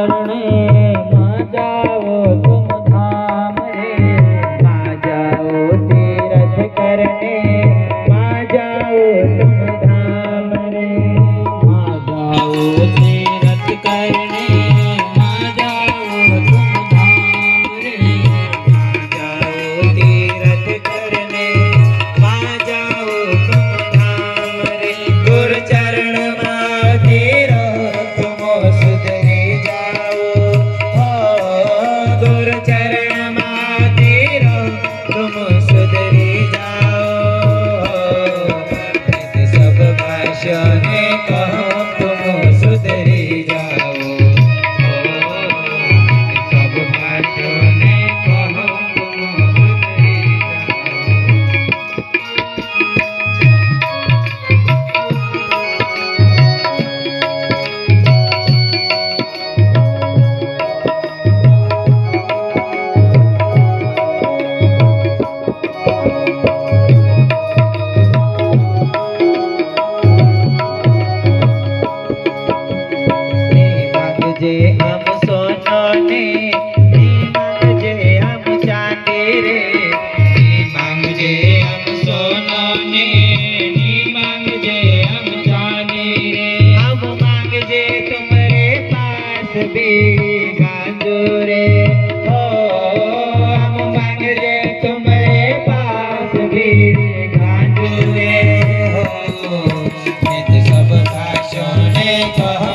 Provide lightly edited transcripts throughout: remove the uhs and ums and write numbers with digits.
करने माँ जाओ तुम धाम रे, माँ जाओ तीरथ करने माँ जाओ तुम धाम रे, माँ जाओ तीरथ करने माँ जाओ तुम धाम रे, माँ जाओ तीरथ करने माँ जाओ तुम धाम रे, गुरु चरण माँ तेरो तुम सुधरी जाओ, हो गुरु चरण माँ तेरो तुम सुधरी जाओ, सब भाषा ने कहो तुम सुधरी जाओ, सब भाषा ने कहो तुम सुधरी मांगजे हम सोना ने मांगजे हम चांदी रे, मांगजे हम सोना ने मांगजे हम चांदी रे, हम मांगजे तुम्हारे पास भी गांजो रे, हो हम मांगजे तुम्हारे पास भी गांजो रे, हो नित सब भाषा ने कहो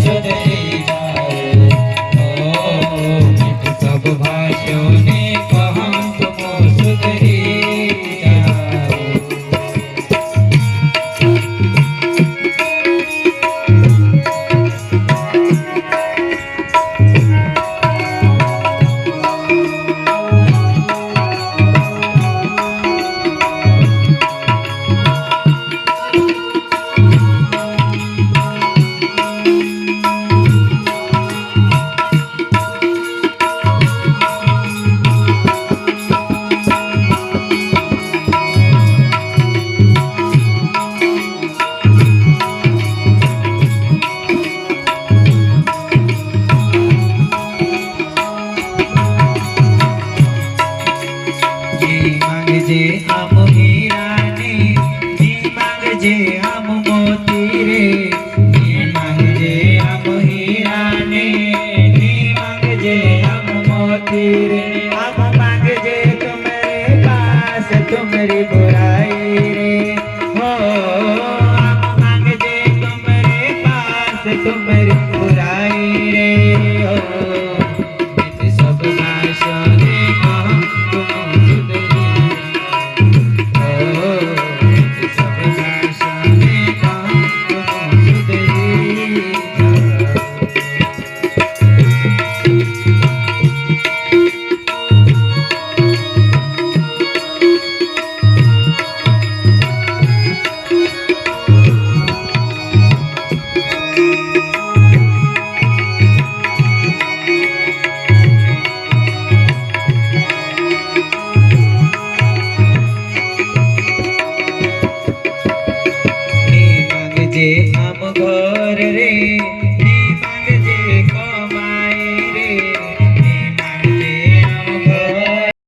सुधरी जाओ, नित सब भाषा ने कहो तुम सुधरी जाओ। मांगजे हम हीरा ने मांगजे हम मोती रे, मांगजे हम हीरा ने मांगजे हम मोती